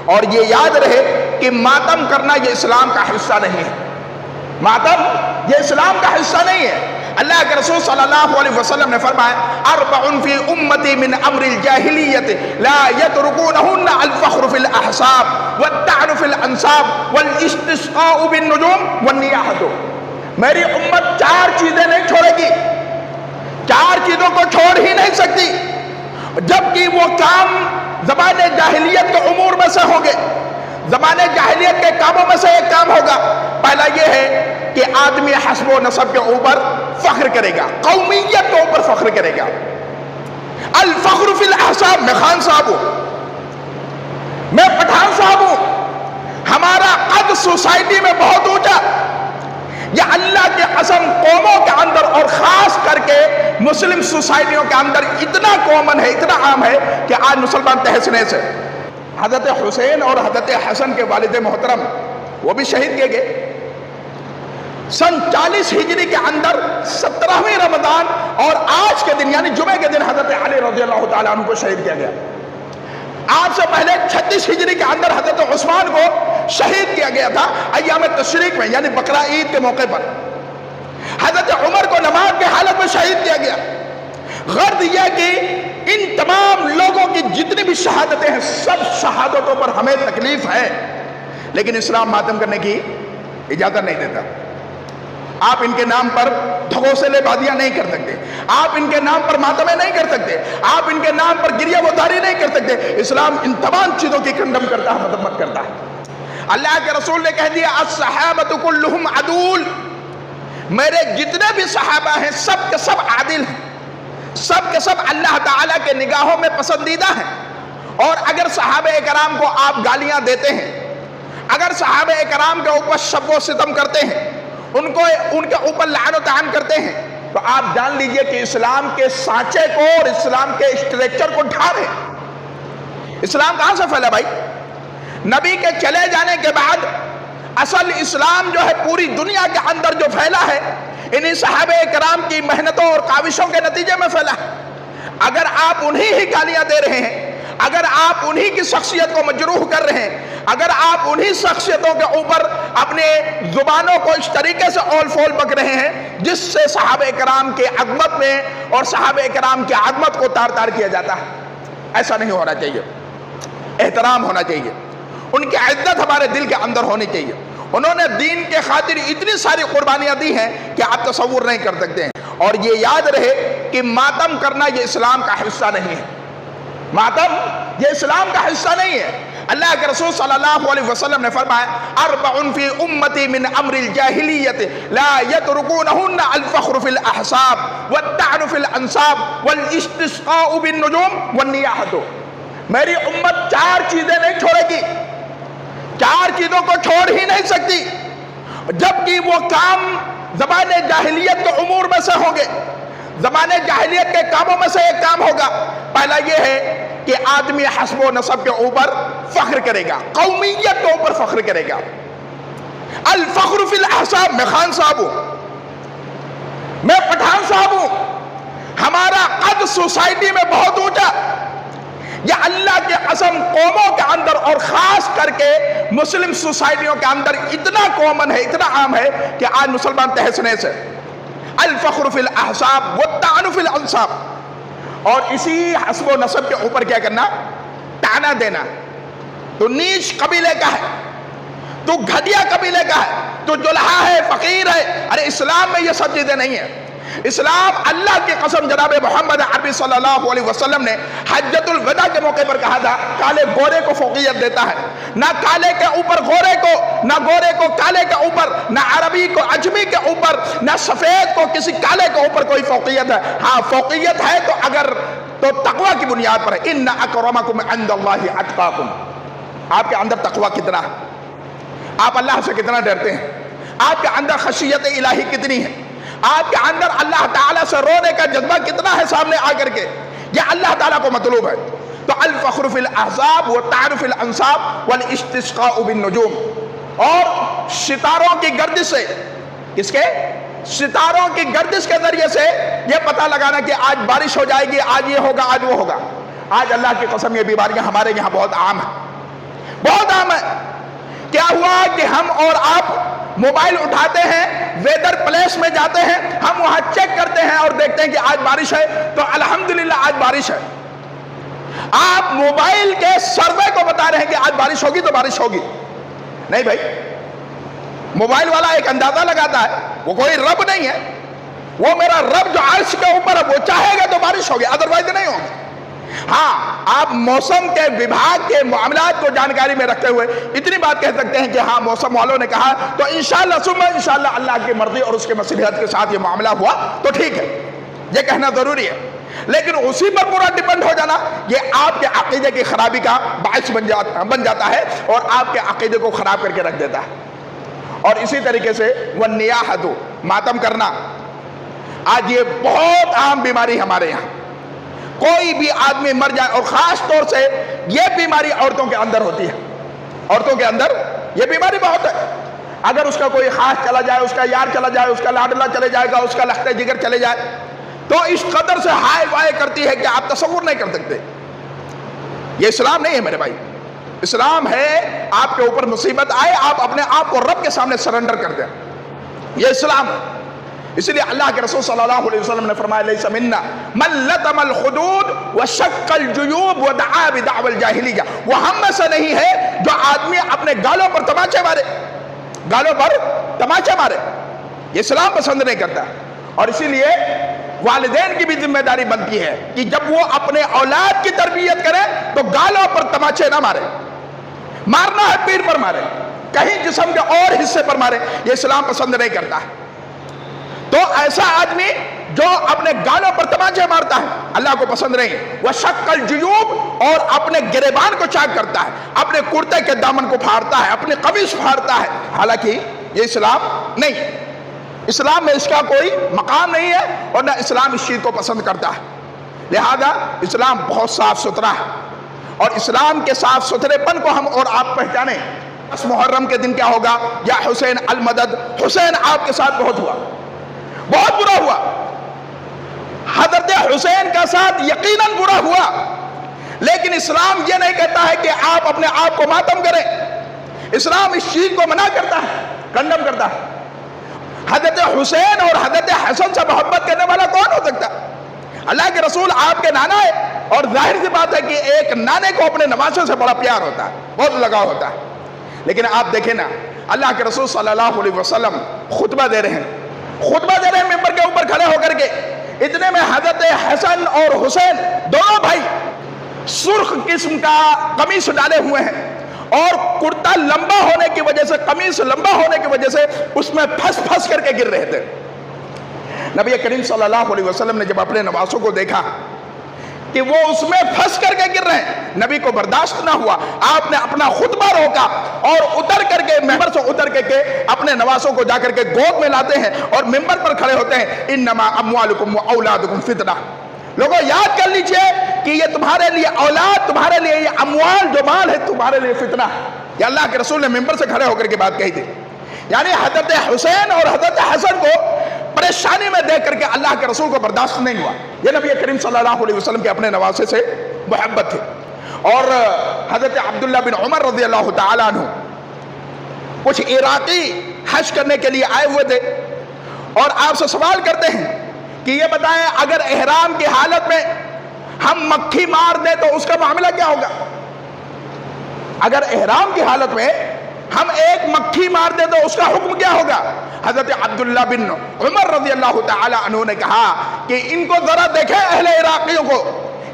اور یہ یاد رہے کہ ماتم کرنا یہ اسلام کا حصہ نہیں ہے. ماتم یہ اسلام کا حصہ نہیں ہے. اللہ کے رسول صلی اللہ علیہ وسلم نے فرمایا اربع فی امتی من امر الجاہلیت لا یترکونہن الفخر فی الاحساب والطعن فی الانساب والاستسقاء بالنجوم والنیاحۃ. میری امت 4 چیزیں نہیں چھوڑے گی، 4 چیزوں کو چھوڑ ہی نہیں سکتی جبکہ وہ کام زمان جاہلیت کے امور میں سے ہوں گے. زمان جاہلیت کے کاموں میں سے ایک کام ہوگا. پہلا یہ ہے کہ آدمی حسب و نسب کے اوپر فخر کرے گا، قومیت کے اوپر فخر کرے گا. الفخر فی الاحساب. میں خان صاحب ہوں، میں پٹھان صاحب ہوں، ہمارا قد سوسائٹی میں بہت اونچا. یہ اللہ کے قسم قوموں کے اندر اور خاص کر کے مسلم سوسائٹیوں کے اندر اتنا کامن ہے، اتنا عام ہے کہ آج مسلمان تہس نہس ہے. حضرت حسین اور حضرت حسن کے والد محترم وہ بھی شہید کیے گئے. سن 40 ہجری کے اندر 17ویں رمضان اور آج کے دن یعنی جمعے کے دن حضرت علی رضی اللہ تعالیٰ عنہ کو شہید کیا گیا. آج سے پہلے 36 ہجری کے اندر حضرت عثمان کو شہید کیا گیا تھا ایام تشریق میں یعنی بقرہ عید کے موقع پر. حضرت عمر کو نماز کی حالت میں شہید کیا گیا. غرض یہ کہ ان تمام لوگوں کی جتنی بھی شہادتیں ہیں سب شہادتوں پر ہمیں تکلیف ہے، لیکن اسلام ماتم کرنے کی اجازت نہیں دیتا. آپ ان کے نام پر ڈھگوسلے بازیاں نہیں کر سکتے، آپ ان کے نام پر ماتمیں نہیں کر سکتے، آپ ان کے نام پر گریہ وزاری نہیں کر سکتے. اسلام ان تمام چیزوں کی کنڈم کرتا ہے، مذمت کرتا ہے. اللہ کے رسول نے کہہ دیا الصحابۃ کلہم عدول. میرے جتنے بھی صحابہ ہیں سب کے سب عادل ہیں، سب کے سب اللہ تعالیٰ کے نگاہوں میں پسندیدہ ہیں. اور اگر صحابہ کرام کو آپ گالیاں دیتے ہیں، اگر صحابہ کرام کے اوپر شب و ستم کرتے ہیں، ان کے اوپر لعن و طعن کرتے ہیں، تو آپ جان لیجئے کہ اسلام کے سانچے کو اور اسلام کے اسٹرکچر کو ڈھا رہے ہیں. اسلام کہاں سے پھیلا بھائی؟ نبی کے چلے جانے کے بعد اصل اسلام جو ہے پوری دنیا کے اندر جو پھیلا ہے انہی صحابہ کرام کی محنتوں اور کاوشوں کے نتیجے میں پھیلا ہے. اگر آپ انہی ہی گالیاں دے رہے ہیں، اگر آپ انہی کی شخصیت کو مجروح کر رہے ہیں، اگر آپ انہی شخصیتوں کے اوپر اپنے زبانوں کو اس طریقے سے اول فول بک رہے ہیں جس سے صحابہ کرام کے عظمت میں اور صحابہ کرام کی عظمت کو تار تار کیا جاتا ہے، ایسا نہیں ہونا چاہیے. احترام ہونا چاہیے، ان کی عزت ہمارے دل کے اندر ہونی چاہیے. انہوں نے دین کے خاطر اتنی ساری قربانیاں دی ہیں کہ آپ تصور نہیں کر سکتے ہیں. اور یہ یاد رہے کہ ماتم کرنا یہ اسلام کا حصہ نہیں ہے. ماتم یہ اسلام کا حصہ نہیں ہے. اللہ کے رسول صلی اللہ علیہ وسلم نے فرمایا اربع فی امتی من امر الجاہلیت لا یترکونہن الفخر فی الاحساب والطعن فی الانساب والاستسقاء بالنجوم والنیاحۃ. میری امت 4 چیزیں نہیں چھوڑے گی، 4 چیزوں کو چھوڑ ہی نہیں سکتی جبکہ وہ کام زمان جاہلیت کے امور میں سے ہوں گے. زمان جاہلیت کے کاموں میں سے ایک کام ہوگا. پہلا یہ ہے کہ آدمی حسب و نسب کے اوپر فخر کرے گا، قومیت کے اوپر فخر کرے گا. الفخر فی الاحساب. میں خان صاحب ہوں، میں پٹھان صاحب ہوں، ہمارا قد سوسائٹی میں بہت اونچا. یہ اللہ کے قسم قوموں کے اندر اور خاص کر کے مسلم سوسائٹیوں کے اندر اتنا کامن ہے، اتنا عام ہے کہ آج مسلمان تہس نہس ہے. الفخر فی الاحساب والطعن فی الانساب. اور اسی حسب و نسب کے اوپر کیا کرنا؟ طعنہ دینا. تو نیچ قبیلے کا ہے، تو گھٹیا قبیلے کا ہے، تو جلہا ہے، فقیر ہے. ارے اسلام میں یہ سب چیزیں نہیں ہیں. اسلام اللہ کی قسم جناب محمد عربی صلی اللہ علیہ وسلم نے حجۃ الوداع کے موقع پر کہا تھا کالے گورے کو فوقیت دیتا ہے، نہ کالے کے اوپر گورے کو، نہ گورے کو کالے کے اوپر، نہ عربی کو عجمی کے اوپر، نہ سفید کو کسی کالے کے اوپر کوئی فوقیت ہے. ہاں فوقیت ہے تو اگر تو تقوی کی بنیاد پر ہے. ان اکرمکم عند اللہ اتقاکم. آپ کے اندر تقوی کتنا ہے؟ آپ اللہ سے کتنا ڈرتے ہیں؟ آپ کے اندر خشیت الہی کتنی ہے؟ آپ کے اندر اللہ تعالیٰ سے رونے کا جذبہ کتنا ہے سامنے آ کر کے؟ یہ اللہ تعالیٰ کو مطلوب ہے. تو الفخر فی الاحزاب والطعن فی الانساب والاستسقاء بالنجوم. اور ستاروں کی گردش سے، کس کے؟ ستاروں کی گردش کے ذریعے سے یہ پتہ لگانا کہ آج بارش ہو جائے گی، آج یہ ہوگا، آج وہ ہوگا. آج اللہ کی قسم یہ بیماریاں ہمارے یہاں بہت عام ہیں. بہت عام ہے. کیا ہوا کہ ہم اور آپ موبائل اٹھاتے ہیں, ویدر پلیس میں جاتے ہیں, ہم وہاں چیک کرتے ہیں اور دیکھتے ہیں کہ آج بارش ہے, تو الحمدللہ آج بارش ہے. آپ موبائل کے سروے کو بتا رہے ہیں کہ آج بارش ہوگی تو بارش ہوگی. نہیں بھائی, موبائل والا ایک اندازہ لگاتا ہے, وہ کوئی رب نہیں ہے. وہ میرا رب جو عرش کے اوپر ہے, وہ چاہے گا تو بارش ہوگی, ادروائز نہیں ہوگی. ہاں, آپ موسم کے وبھاگ کے معاملات کو جانکاری میں رکھتے ہوئے اتنی بات کہہ سکتے ہیں کہ ہاں موسم والوں نے کہا تو انشاءاللہ ثم انشاءاللہ اللہ کی مرضی اور اس کے مصلحت کے ساتھ یہ معاملہ ہوا تو ٹھیک ہے, یہ کہنا ضروری ہے. لیکن اسی پر پورا ڈیپینڈ ہو جانا یہ آپ کے عقیدے کی خرابی کا باعث بن جاتا ہے اور آپ کے عقیدے کو خراب کر کے رکھ دیتا ہے. اور اسی طریقے سے والنیاحۃ, ماتم کرنا, آج یہ بہت عام بیماری ہمارے یہاں. کوئی بھی آدمی مر جائے, اور خاص طور سے یہ بیماری عورتوں کے اندر ہوتی ہے. عورتوں کے اندر یہ بیماری بہت ہے. اگر اس کا کوئی خاص چلا جائے, اس کا یار چلا جائے, اس کا لاڈلا چلے جائے گا, اس کا لخت جگر چلے جائے, تو اس قدر سے ہائے وائے کرتی ہے کہ آپ تصور نہیں کر سکتے. یہ اسلام نہیں ہے میرے بھائی. اسلام ہے آپ کے اوپر مصیبت آئے آپ اپنے آپ کو رب کے سامنے سرنڈر کر دیں, یہ اسلام ہے. اس لیے اللہ کے رسول صلی اللہ علیہ وسلم نے فرمایا لیس منا من لطم الخدود وشق الجیوب ودعا بدعوى الجاہلیہ, وہ ہم میں سے نہیں ہے جو آدمی اپنے گالوں پر تماچے مارے, گالوں پر تماچے مارے. یہ اسلام پسند نہیں کرتا. اور اسی لیے والدین کی بھی ذمہ داری بنتی ہے کہ جب وہ اپنے اولاد کی تربیت کریں تو گالوں پر تماچے نہ مارے. مارنا ہے پیر پر مارے, کہیں جسم کے اور حصے پر مارے, یہ اسلام پسند نہیں کرتا ہے. تو ایسا آدمی جو اپنے گالوں پر تماچے مارتا ہے اللہ کو پسند نہیں. وہ شق الجیوب, اور اپنے گریبان کو چاک کرتا ہے, اپنے کرتے کے دامن کو پھاڑتا ہے, اپنی قمیص پھاڑتا ہے, حالانکہ یہ اسلام نہیں. اسلام میں اس کا کوئی مقام نہیں ہے اور نہ اسلام اس چیز کو پسند کرتا ہے. لہذا اسلام بہت صاف ستھرا ہے, اور اسلام کے صاف ستھرے پن کو ہم اور آپ پہچانیں. اس محرم کے دن کیا ہوگا, یا حسین المدد, حسین آپ کے ساتھ بہت ہوا, بہت برا ہوا. حضرت حسین کا ساتھ یقیناً برا ہوا, لیکن اسلام یہ نہیں کہتا ہے کہ آپ اپنے آپ کو ماتم کریں. اسلام اس چیز کو منع کرتا ہے, کنڈم کرتا ہے. حضرت حسین اور حضرت حسن سے محبت کرنے والا کون ہو سکتا؟ اللہ کے رسول آپ کے نانا ہے, اور ظاہر سی بات ہے کہ ایک نانے کو اپنے نواسے سے بڑا پیار ہوتا ہے, بہت لگاؤ ہوتا ہے. لیکن آپ دیکھیں نا, اللہ کے رسول صلی اللہ علیہ وسلم خطبہ دے رہے ہیں ممبر کے اوپر کھڑے ہو کر کے. اتنے میں حضرت حسن اور حسین دونوں بھائی سرخ قسم کا قمیص ڈالے ہوئے ہیں, اور کرتا لمبا ہونے کی وجہ سے, قمیص لمبا ہونے کی وجہ سے اس میں پھنس پھنس کر کے گر رہے تھے. نبی کریم صلی اللہ علیہ وسلم نے جب اپنے نواسوں کو دیکھا کہ وہ اس میں پھنس کر کے گر رہے ہیں, نبی کو برداشت نہ ہوا. آپ نے اپنا خطبہ روکا اور اتر کر کے, ممبر سے اتر کے اپنے نواسوں کو جا کر کے گود میں لاتے ہیں اور ممبر پر کھڑے ہوتے ہیں. انما اموالکم واولادکم فتنہ. لوگوں یاد کر لیجئے کہ یہ تمہارے لیے اولاد, تمہارے لیے یہ اموال جو مال ہے, تمہارے لیے فتنہ ہے. یہ اللہ کے رسول نے ممبر سے کھڑے ہو کر کے بات کہی تھی. یعنی حضرت حسین اور حضرت حسن کو پریشانی میں دیکھ کر کے اللہ کے رسول کو برداشت نہیں ہوا. یہ نبی کریم صلی اللہ علیہ وسلم کے اپنے نواسے سے محبت تھی. اور حضرت عبداللہ بن عمر رضی اللہ تعالیٰ عنہ کچھ عراقی حج کرنے کے لیے آئے ہوئے تھے, اور آپ سے سوال کرتے ہیں کہ یہ بتائیں اگر احرام کی حالت میں ہم مکھی مار دیں تو اس کا معاملہ کیا ہوگا؟ اگر احرام کی حالت میں ہم ایک مکھی مار دیں تو اس کا حکم کیا ہوگا؟ حضرت عبداللہ بن عمر رضی اللہ تعالی عنہ نے کہا کہ ان کو ذرا دیکھیں, اہل عراقیوں کو,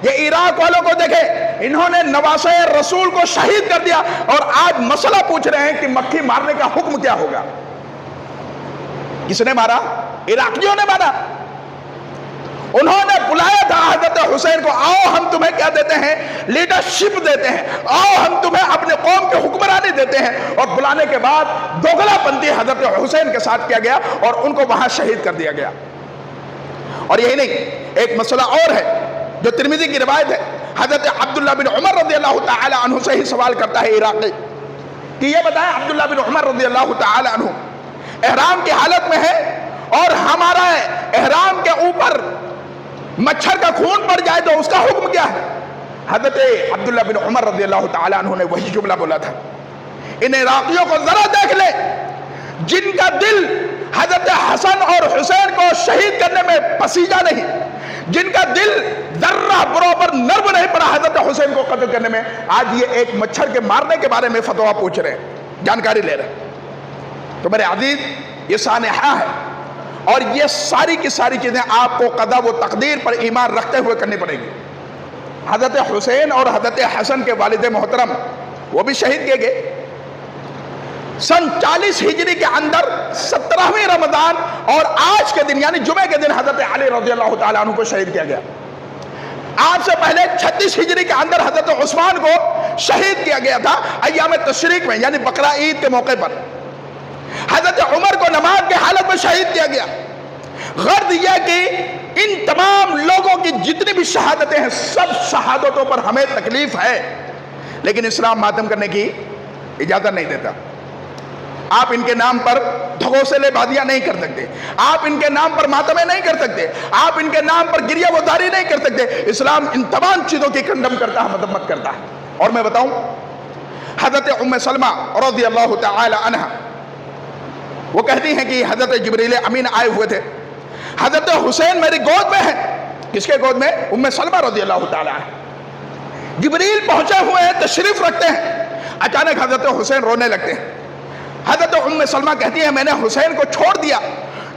یہ عراق والوں کو دیکھیں, انہوں نے نواسے رسول کو شہید کر دیا اور آج مسئلہ پوچھ رہے ہیں کہ مکھی مارنے کا حکم کیا ہوگا. کس نے مارا؟ عراقیوں نے مارا. انہوں نے بلایا تھا حضرت حسین کو, آؤ ہم تمہیں کیا دیتے ہیں, لیڈرشپ دیتے ہیں, آؤ ہم تمہیں اپنے قوم کے حکمرانی دیتے ہیں. اور بلانے کے بعد دوگلا پنتی حضرت حسین کے ساتھ کیا گیا اور ان کو وہاں شہید کر دیا گیا. اور یہی نہیں, ایک مسئلہ اور ہے جو ترمذی کی روایت ہے. حضرت عبداللہ بن عمر رضی اللہ تعالی عنہ سے ہی سوال کرتا ہے عراقی کہ یہ بتائیں عبداللہ بن عمر رضی اللہ تعالی عنہ احرام کی حالت میں ہے اور ہمارا احرام کے اوپر مچھر کا خون پڑ جائے تو اس کا حکم کیا ہے؟ حضرت عبداللہ بن عمر رضی اللہ تعالیٰ عنہ نے وہی جملہ بولا تھا، ان عراقیوں کو ذرا دیکھ لیں جن کا دل حضرت حسن اور حسین کو شہید کرنے میں پسیجا نہیں، جن کا دل ذرہ برابر نرم نہیں پڑا حضرت حسین کو قتل کرنے میں، آج یہ ایک مچھر کے مارنے کے بارے میں فتویٰ پوچھ رہے ہیں، جانکاری لے رہے ہیں۔ تو میرے عزیز، یہ سانحہ ہے، اور یہ ساری کی ساری چیزیں آپ کو قضا و تقدیر پر ایمان رکھتے ہوئے کرنی پڑے گی۔ حضرت حسین اور حضرت حسن کے والد محترم وہ بھی شہید کیے گئے۔ سن 40 ہجری کے اندر 17ویں رمضان اور آج کے دن یعنی جمعے کے دن حضرت علی رضی اللہ تعالیٰ عنہ کو شہید کیا گیا۔ آج سے پہلے 36 ہجری کے اندر حضرت عثمان کو شہید کیا گیا تھا ایام تشریق میں، یعنی بقرہ عید کے موقع پر۔ حضرت عمر کو نماز کے حالت میں شہید کیا گیا۔ غرض یہ کہ ان تمام لوگوں کی جتنی بھی شہادتیں ہیں، سب شہادتوں پر ہمیں تکلیف ہے، لیکن اسلام ماتم کرنے کی اجازت نہیں دیتا۔ آپ ان کے نام پر دھگوسلے بازیاں نہیں کر سکتے، آپ ان کے نام پر ماتمیں نہیں کر سکتے، آپ ان کے نام پر گریہ وزاری نہیں کر سکتے۔ اسلام ان تمام چیزوں کی کنڈم کرتا ہے، مذمت کرتا ہے۔ اور میں بتاؤں، حضرت ام سلمہ رضی اللہ تعالی عنہ وہ کہتی ہیں کہ حضرت جبریل امین آئے ہوئے تھے، حضرت حسین میری گود میں ہے۔ کس کے گود میں؟ ام سلمہ رضی اللہ تعالی عنہ۔ جبریل پہنچے ہوئے ہیں، تشریف رکھتے ہیں، اچانک حضرت حسین رونے لگتے ہیں۔ حضرت ام سلمہ کہتی ہے میں نے حسین کو چھوڑ دیا،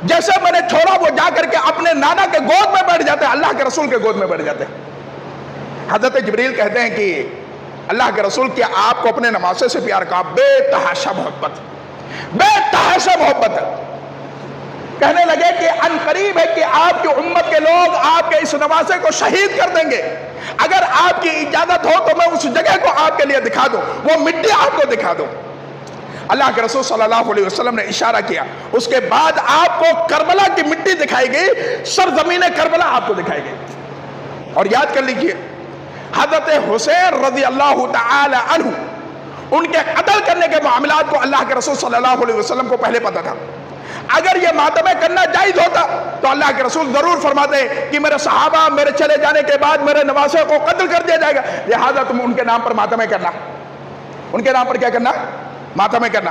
جیسے میں نے چھوڑا وہ جا کر کے اپنے نانا کے گود میں بیٹھ جاتے ہیں، اللہ کے رسول کے گود میں بیٹھ جاتے ہیں۔ حضرت جبریل کہتے ہیں کہ اللہ کے رسول کیا آپ کو اپنے نواسے سے پیار؟ کہا بے تحاشا محبت، بے تحاشا محبت۔ کہنے لگے کہ ان قریب ہے کہ آپ کی امت کے لوگ آپ کے اس نواسے کو شہید کر دیں گے، اگر آپ کی اجازت ہو تو میں اس جگہ کو آپ کے لیے دکھا دوں، وہ مٹی آپ کو دکھا دوں۔ اللہ کے رسول صلی اللہ علیہ وسلم نے اشارہ کیا، اس کے بعد آپ کو کربلا کی مٹی دکھائی گئی، سرزمین کربلا آپ کو دکھائی گئی۔ اور یاد کر لیجئے، حضرت حسین رضی اللہ تعالی عنہ ان کے قتل کرنے کے معاملات کو اللہ کے رسول صلی اللہ علیہ وسلم کو پہلے پتا تھا۔ اگر یہ ماتمیں کرنا جائز ہوتا تو اللہ کے رسول ضرور فرماتے کہ میرے صحابہ میرے چلے جانے کے بعد میرے نواسے کو قتل کر دیا جائے گا، لہذا تم ان کے نام پر ماتمیں کرنا، ان کے نام پر کیا کرنا؟ ماتمیں کرنا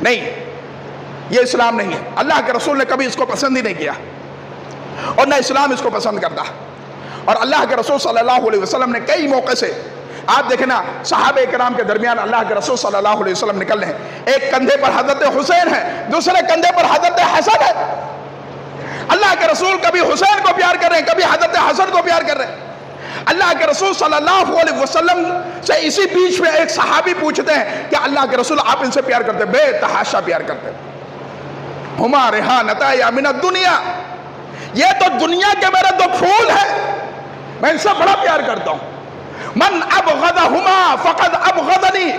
نہیں۔ یہ اسلام نہیں ہے، اللہ کے رسول نے کبھی اس کو پسند ہی نہیں کیا، اور نہ اسلام اس کو پسند کرتا۔ اور اللہ کے رسول صلی اللہ علیہ وسلم نے کئی موقع سے، آپ دیکھیں نا، صحابہ کرام کے درمیان اللہ کے رسول صلی اللہ علیہ وسلم نکل رہے ہیں، ایک کندھے پر حضرت حسین ہے، دوسرے کندھے پر حضرت حسن ہے۔ اللہ کے رسول کبھی حسین کو پیار کر رہے ہیں، کبھی حضرت حسن کو پیار کر رہے ہیں۔ اللہ کے رسول صلی اللہ علیہ وسلم سے اسی بیچ میں ایک صحابی پوچھتے ہیں کہ اللہ کے رسول آپ ان سے پیار کرتے ہیں؟ بے تحاشا پیار کرتے ہیں۔ ہما ریحانتا یا من الدنیا، یہ تو دنیا کے میرے دو پھول ہیں، میں ان سے بڑا پیار کرتا ہوں۔ من ابغضہما فقد ابغضنی،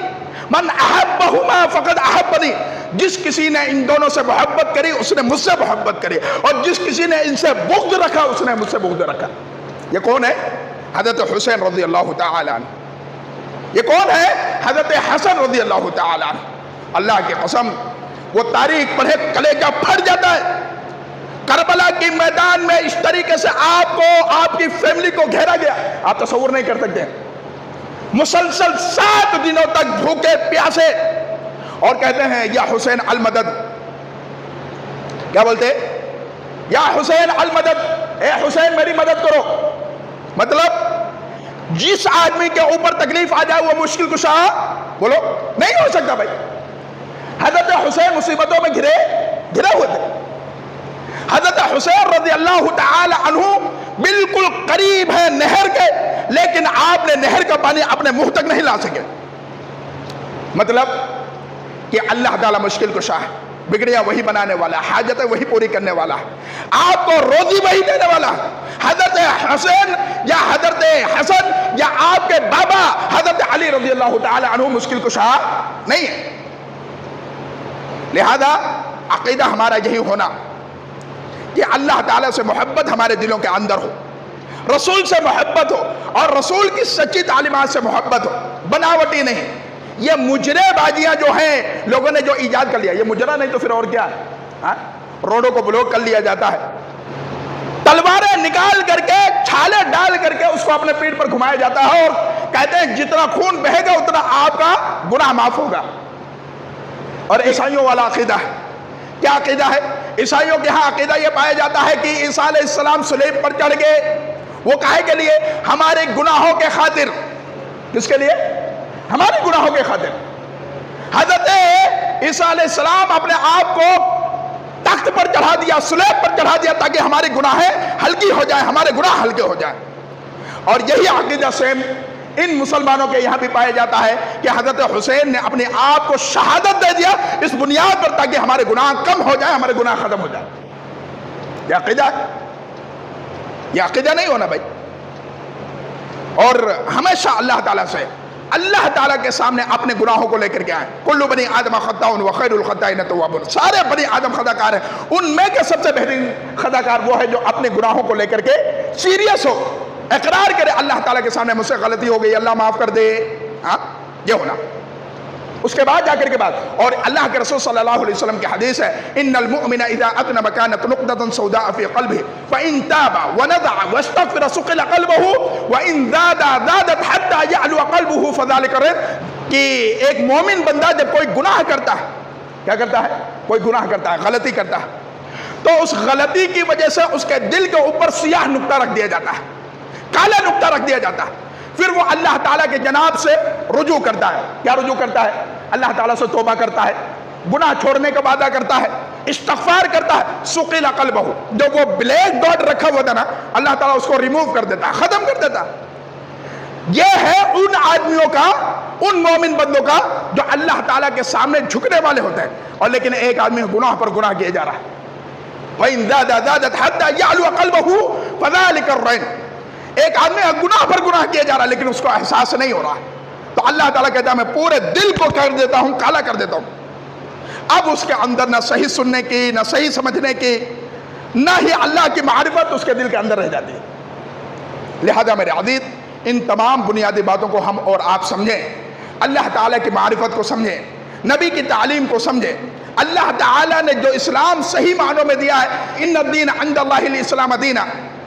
من احبہما فقد احبنی، جس کسی نے ان دونوں سے محبت کری اس نے مجھ سے محبت کری، اور جس کسی نے ان سے بغض رکھا اس نے مجھ سے بغض رکھا۔ یہ کون ہے؟ حضرت حسین رضی اللہ تعالی عنہ۔ یہ کون ہے؟ حضرت حسن رضی اللہ تعالی عنہ۔ اللہ کی قسم، وہ تاریخ پڑھے کلیجہ پھٹ جاتا ہے۔ کربلا کی میدان میں اس طریقے سے آپ کو، آپ کی فیملی کو گھیرا گیا، آپ تصور نہیں کر سکتے۔ مسلسل 7 دنوں تک بھوکے پیاسے، اور کہتے ہیں یا حسین المدد۔ کیا بولتے؟ یا حسین المدد، اے حسین میری مدد کرو۔ مطلب جس آدمی کے اوپر تکلیف آ جائے وہ مشکل کشا بولو نہیں ہو سکتا بھائی۔ حضرت حسین مصیبتوں میں گھرے ہوئے تھے۔ حضرت حسین رضی اللہ تعالی عنہ بالکل قریب ہے نہر کے، لیکن آپ نے نہر کا پانی اپنے منہ تک نہیں لا سکے۔ مطلب کہ اللہ تعالیٰ مشکل کشا ہے، بگڑیاں وہی بنانے والا، حاجتیں وہی پوری کرنے والا، آپ کو روزی وہی دینے والا۔ حضرت حسین یا حضرت حسن یا آپ کے بابا حضرت علی رضی اللہ تعالی عنہ مشکل کشا نہیں ہے۔ لہذا عقیدہ ہمارا یہی ہونا کہ اللہ تعالیٰ سے محبت ہمارے دلوں کے اندر ہو، رسول سے محبت ہو، اور رسول کی سچی تعلیمات سے محبت ہو، بناوٹی نہیں۔ یہ مجرے بازیاں جو ہیں لوگوں نے جو ایجاد کر لیا، یہ مجرا نہیں تو پھر اور کیا ہے؟ روڈوں کو بلاک کر لیا جاتا ہے، تلواریں نکال کر کے چھالے ڈال کر کے اس کو اپنے پیٹھ پر گھمایا جاتا ہے اور کہتے ہیں جتنا خون بہے گا اتنا آپ کا گناہ معاف ہوگا. اور عیسائیوں والا عقیدہ ہے. کیا عقیدہ ہے عیسائیوں کے ہاں؟ عقیدہ یہ پایا جاتا ہے کہ عیسیٰ علیہ السلام صلیب پر چڑھ گئے. وہ کاہے کے لیے؟ ہمارے گناہوں کے خاطر. کس کے لیے؟ ہمارے گناہوں کے خاطر. حضرت عیسیٰ علیہ السلام اپنے آپ کو تخت پر چڑھا دیا، صلیب پر چڑھا دیا تاکہ ہماری گناہیں ہلکی ہو جائیں، ہمارے گناہ ہلکے ہو جائیں. اور یہی عقیدہ سیم ان مسلمانوں کے یہاں بھی پایا جاتا ہے کہ حضرت حسین نے اپنے آپ کو شہادت دے دیا اس بنیاد پر تاکہ ہمارے گناہ کم ہو جائیں، ہمارے گناہ ختم ہو جائیں. یہ عقیدہ ہے؟ یہ عقیدہ نہیں ہونا بھائی. اور ہمیشہ اللہ تعالیٰ کے سامنے اپنے گناہوں کو لے کر کے آئیں. کل بنی آدم خطاء وخیر الخطائین توابون. سارے بنی آدم خطا کار ہیں، ان میں کے سب سے بہترین خطا کار وہ ہے جو اپنے گناہوں کو لے کر کے سیریس ہو، اقرار کرے اللہ تعالیٰ کے سامنے مجھ سے غلطی ہو گئی، اللہ معاف کر دے. ہاں یہ ہونا. اس کے بعد جا کر کے بعد اور اللہ کے رسول صلی اللہ علیہ وسلم کی حدیث ہے ان المؤمن اذا اذنب كانت نقطة سوداء في قلبه فان تاب ونزع واستغفر سقل قلبه وان زادت حتى يعلو قلبه فذلك الرد. کہ ایک مومن بندہ جب کوئی گناہ کرتا ہے، کیا کرتا ہے؟ کوئی گناہ کرتا ہے، غلطی کرتا ہے، تو اس غلطی کی وجہ سے اس کے دل کے اوپر سیاہ نقطہ رکھ دیا جاتا ہے، کالا نقطہ رکھ دیا جاتا ہے. پھر وہ اللہ تعالیٰ کے جناب سے رجوع کرتا ہے. کیا رجوع کرتا ہے؟ اللہ تعالیٰ سے توبہ کرتا ہے، گناہ چھوڑنے کا وعدہ کرتا ہے، استغفار کرتا ہے. سقل قلبہ، جو وہ بلیک ڈاٹ رکھا ہوا تھا نا، اللہ تعالیٰ اس کو ریموو کر دیتا ہے، ختم کر دیتا ہے. یہ ہے ان آدمیوں کا، ان مومن بندوں کا جو اللہ تعالیٰ کے سامنے جھکنے والے ہوتے ہیں. اور لیکن ایک آدمی گناہ پر گناہ کیے جا رہا ہے. وَإِن زَادَتْ حَتَّى يَعْلُوَ قَلْبَهُ فَذَلِكَ الرَّيْنُ. ایک آدمی گناہ پر گناہ کیا جا رہا ہے لیکن اس کو احساس نہیں ہو رہا ہے، تو اللہ تعالیٰ کہتا ہے میں پورے دل کو کر دیتا ہوں، کالا کر دیتا ہوں. اب اس کے اندر نہ صحیح سننے کی، نہ صحیح سمجھنے کی، نہ ہی اللہ کی معرفت اس کے دل کے اندر رہ جاتی ہے. لہذا میرے عزیز، ان تمام بنیادی باتوں کو ہم اور آپ سمجھیں، اللہ تعالیٰ کی معرفت کو سمجھیں، نبی کی تعلیم کو سمجھیں. اللہ تعالیٰ نے جو اسلام صحیح معنوں میں دیا ہے، ان الدین عند اللہ الاسلام دینا،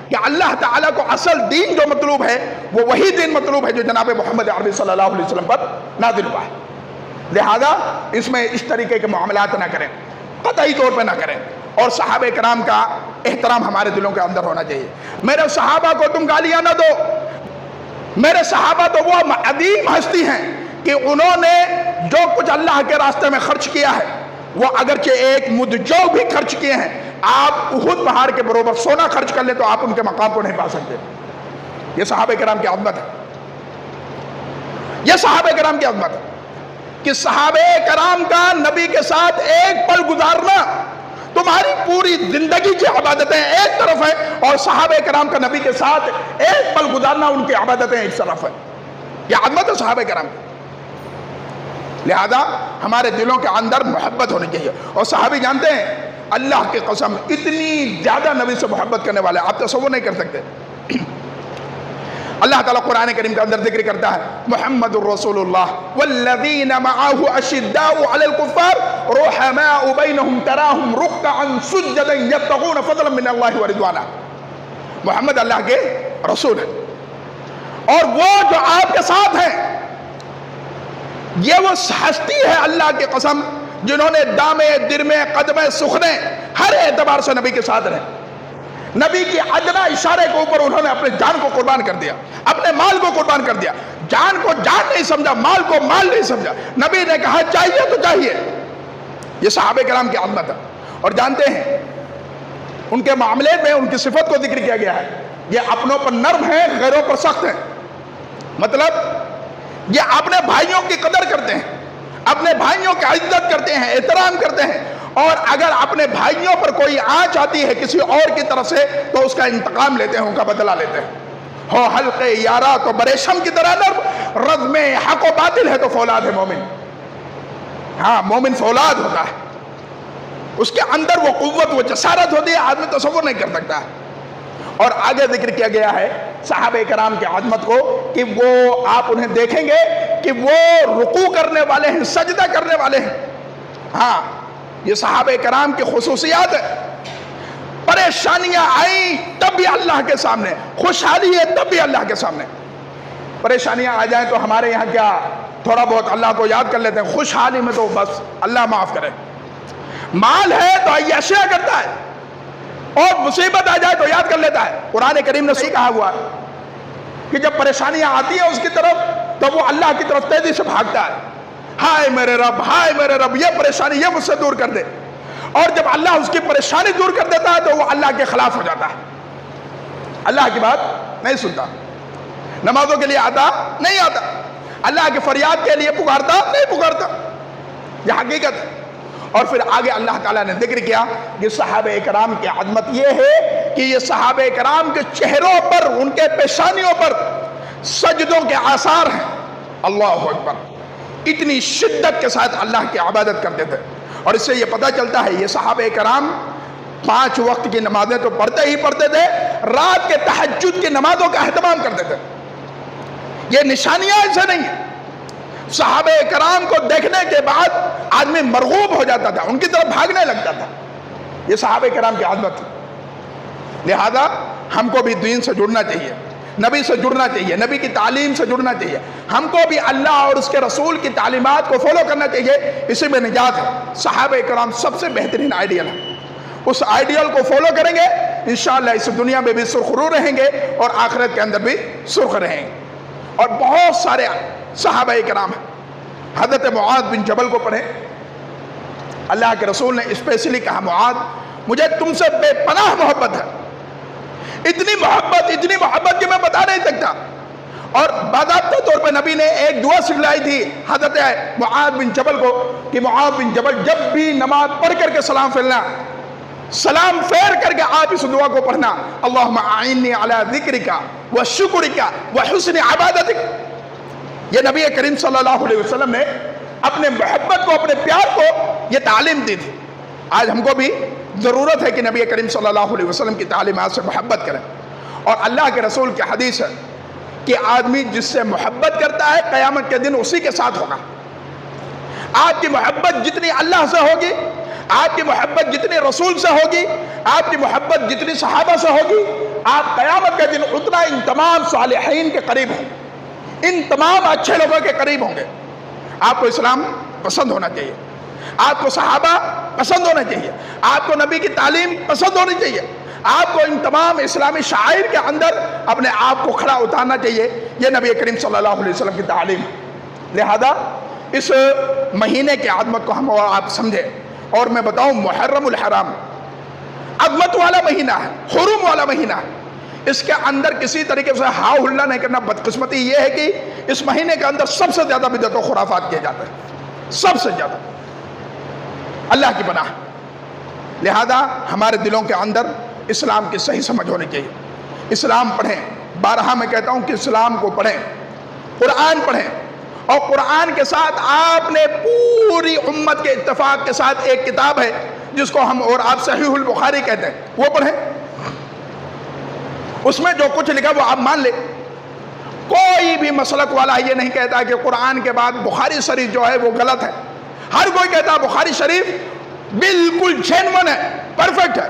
کہ اللہ تعالیٰ کو اصل دین جو مطلوب ہے وہ وہی دین مطلوب ہے جو جناب محمد عربی صلی اللہ علیہ وسلم پر نازل ہوا ہے. لہذا اس میں اس طریقے کے معاملات نہ کریں، قطعی طور پہ نہ کریں. اور صحابہ کرام کا احترام ہمارے دلوں کے اندر ہونا چاہیے. میرے صحابہ کو تم گالیاں نہ دو. میرے صحابہ تو وہ عظیم ہستی ہیں کہ انہوں نے جو کچھ اللہ کے راستے میں خرچ کیا ہے وہ اگرچہ ایک مدجو بھی خرچ کیے ہیں. آپ احد پہاڑ کے برابر سونا خرچ کر لیں تو آپ ان کے مقام کو نہیں پا سکتے. یہ صحابہ کرام کی عظمت ہے. یہ صحابہ کرام کی عظمت ہے کہ صحابہ کرام کا نبی کے ساتھ ایک پل گزارنا تمہاری پوری زندگی کی عبادتیں ایک طرف ہے، اور صحابہ کرام کا نبی کے ساتھ ایک پل گزارنا ان کی عبادتیں ایک طرف ہے. یہ عظمت ہے صحابہ کرام کی. لہذا ہمارے دلوں کے اندر محبت ہونی چاہیے. اور صحابی جانتے ہیں اللہ کی قسم اتنی زیادہ نبی سے محبت کرنے والے آپ تصور نہیں کر سکتے. اللہ تعالیٰ قرآن کریم کے اندر ذکر کرتا ہے محمد الرسول اللہ والذین معاہ اشداء علی الکفار رحماء بینہم تراہم رکعا سجدا یبتغون فضلا من اللہ ورضوانا. محمد اللہ کے رسول ہیں اور وہ جو آپ کے ساتھ ہیں یہ وہ ہستی ہے اللہ کی قسم جنہوں نے دامے درمے قدمے سخنے ہر اعتبار سے نبی کے ساتھ رہے. نبی کی ادنا اشارے کے اوپر انہوں نے اپنے جان کو قربان کر دیا، اپنے مال کو قربان کر دیا. جان کو جان نہیں سمجھا، مال کو مال نہیں سمجھا. نبی نے کہا چاہیے تو چاہیے. یہ صحابہ کرام کی عظمت ہے. اور جانتے ہیں ان کے معاملے میں ان کی صفت کو ذکر کیا گیا ہے، یہ اپنوں پر نرم ہیں، غیروں پر سخت ہیں. مطلب یہ اپنے بھائیوں کی قدر کرتے ہیں، اپنے بھائیوں کی عزت کرتے ہیں، احترام کرتے ہیں. اور اگر اپنے بھائیوں پر کوئی آنچ آتی ہے کسی اور کی طرف سے تو اس کا انتقام لیتے ہیں، ان کا بدلہ لیتے ہیں. ہو حلقے یارا تو بریشم کی طرح نرم، رزم حق و باطل ہے تو فولاد ہے مومن. ہاں مومن فولاد ہوتا ہے، اس کے اندر وہ قوت، وہ جسارت ہوتی ہے، آدمی تصور نہیں کر سکتا. اور آگے ذکر کیا گیا ہے صحابہ کرام کی عظمت کو کہ وہ آپ انہیں دیکھیں گے کہ وہ رکوع کرنے والے ہیں، سجدہ کرنے والے ہیں. ہاں یہ صحابہ کرام کی خصوصیات ہے. پریشانیاں آئیں تب بھی اللہ کے سامنے، خوشحالی ہے تب بھی اللہ کے سامنے. پریشانیاں آ جائیں تو ہمارے یہاں کیا تھوڑا بہت اللہ کو یاد کر لیتے ہیں، خوشحالی میں تو بس اللہ معاف کرے. مال ہے تو عیاشیاں کرتا ہے، اور مصیبت آ جائے تو یاد کر لیتا ہے. قرآن کریم نے صحیح کہا ہوا ہے کہ جب پریشانیاں آتی ہیں اس کی طرف تو وہ اللہ کی طرف تیزی سے بھاگتا ہے. ہائے میرے رب، ہائے میرے رب، یہ پریشانی یہ مجھ سے دور کر دے. اور جب اللہ اس کی پریشانی دور کر دیتا ہے تو وہ اللہ کے خلاف ہو جاتا ہے، اللہ کی بات نہیں سنتا، نمازوں کے لیے آتا نہیں آتا، اللہ کی فریاد کے لیے پکارتا نہیں پکارتا. یہ حقیقت ہے. اور پھر آگے اللہ تعالیٰ نے ذکر کیا کہ صحابہ کرام کی عظمت یہ ہے کہ یہ صحابہ کرام کے چہروں پر، ان کے پیشانیوں پر سجدوں کے آثار ہیں. اللہ اکبر. اتنی شدت کے ساتھ اللہ کی عبادت کرتے تھے. اور اس سے یہ پتہ چلتا ہے یہ صحابہ کرام 5 وقت کی نمازیں تو پڑھتے ہی پڑھتے تھے، رات کے تہجد کی نمازوں کا اہتمام کرتے تھے. یہ نشانیاں ایسے نہیں ہیں. صحابہ کرام کو دیکھنے کے بعد آدمی مرغوب ہو جاتا تھا، ان کی طرف بھاگنے لگتا تھا. یہ صحابہ کرام کی عادت تھی. لہذا ہم کو بھی دین سے جڑنا چاہیے، نبی سے جڑنا چاہیے، نبی کی تعلیم سے جڑنا چاہیے. ہم کو بھی اللہ اور اس کے رسول کی تعلیمات کو فالو کرنا چاہیے. اسی میں نجات ہے. صحابہ کرام سب سے بہترین آئیڈیل ہے. اس آئیڈیل کو فالو کریں گے انشاءاللہ اس دنیا میں بھی سرخرو رہیں گے اور آخرت کے اندر بھی سرخ رہیں گے. اور بہت سارے صحابہ کرام ہیں. حضرت معاذ بن جبل کو پڑھیں. اللہ کے رسول نے اسپیشلی کہا معاذ مجھے تم سے بے پناہ محبت ہے. اتنی محبت کہ میں بتا نہیں سکتا. اور باضابطہ طور پہ نبی نے ایک دعا سکھلائی تھی حضرت معاذ بن جبل کو کہ معاذ بن جبل جب بھی نماز پڑھ کر کے سلام پھیرنا، سلام پھیر کر کے آپ اس دعا کو پڑھنا، اللہم اعنی علی ذکرک و شکرک و حسن عبادتک. یہ نبی کریم صلی اللہ علیہ وسلم نے اپنے محبت کو، اپنے پیار کو یہ تعلیم دی تھی. آج ہم کو بھی ضرورت ہے کہ نبی کریم صلی اللہ علیہ وسلم کی تعلیمات سے محبت کریں. اور اللہ کے رسول کی حدیث ہے کہ آدمی جس سے محبت کرتا ہے قیامت کے دن اسی کے ساتھ ہوگا. آپ کی محبت جتنی اللہ سے ہوگی، آپ کی محبت جتنی رسول سے ہوگی، آپ کی محبت جتنی صحابہ سے ہوگی، آپ قیامت کے دن اتنا ان تمام صالحین کے قریب ہوں گے، ان تمام اچھے لوگوں کے قریب ہوں گے. آپ کو اسلام پسند ہونا چاہیے، آپ کو صحابہ پسند ہونا چاہیے، آپ کو نبی کی تعلیم پسند ہونی چاہیے، آپ کو ان تمام اسلامی شعائر کے اندر اپنے آپ کو کھڑا اتارنا چاہیے. یہ نبی کریم صلی اللہ علیہ وسلم کی تعلیم. لہذا اس مہینے کی عظمت کو ہم اور آپ سمجھیں. اور میں بتاؤں محرم الحرام عظمت والا مہینہ ہے، حرم والا مہینہ ہے. اس کے اندر کسی طریقے سے ہا ہلا نہیں کرنا. بدقسمتی یہ ہے کہ اس مہینے کے اندر سب سے زیادہ بدعت و خرافات کیے جاتے ہیں، سب سے زیادہ. اللہ کی پناہ. لہذا ہمارے دلوں کے اندر اسلام کی صحیح سمجھ ہونی چاہیے. اسلام پڑھیں. بارہا میں کہتا ہوں کہ اسلام کو پڑھیں، قرآن پڑھیں. اور قرآن کے ساتھ آپ نے پوری امت کے اتفاق کے ساتھ ایک کتاب ہے جس کو ہم اور آپ صحیح البخاری کہتے ہیں، وہ پڑھیں. اس میں جو کچھ لکھا وہ آپ مان لیں. کوئی بھی مسلک والا یہ نہیں کہتا کہ قرآن کے بعد بخاری شریف جو ہے وہ غلط ہے. ہر کوئی کہتا ہے بخاری شریف بالکل جینون ہے، پرفیکٹ ہے.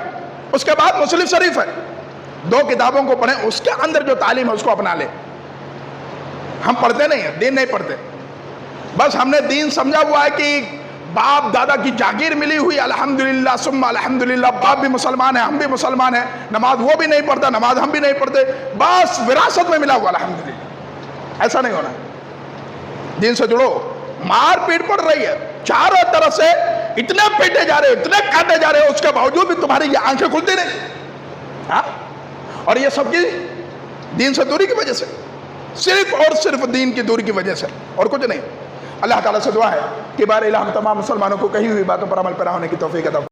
اس کے بعد مسلم شریف ہے. 2 کتابوں کو پڑھیں، اس کے اندر جو تعلیم ہے اس کو اپنا لیں. ہم پڑھتے نہیں ہیں، دین نہیں پڑھتے. بس ہم نے دین سمجھا ہوا ہے کہ باپ دادا کی جاگیر ملی ہوئی، الحمدللہ ثم الحمدللہ. باپ بھی مسلمان ہیں، ہم بھی مسلمان ہیں. نماز وہ بھی نہیں پڑھتا، نماز ہم بھی نہیں پڑھتے. بس وراثت میں ملا ہوا الحمدللہ. ایسا نہیں ہونا. دین سے جڑو. مار پیٹ پڑ رہی ہے چاروں طرف سے، اتنے پیٹے جا رہے ہو، اتنے کاٹے جا رہے ہو، اس کے باوجود بھی تمہاری یہ آنکھیں کھلتی نہیں. اور یہ سب کی دین سے دوری کی وجہ سے، صرف اور صرف دین کی دوری کی وجہ سے، اور کچھ نہیں. اللہ تعالیٰ سے دعا ہے کہ بار الہ ہم تمام مسلمانوں کو کہی ہوئی باتوں پر عمل پیرا ہونے کی توفیق عطا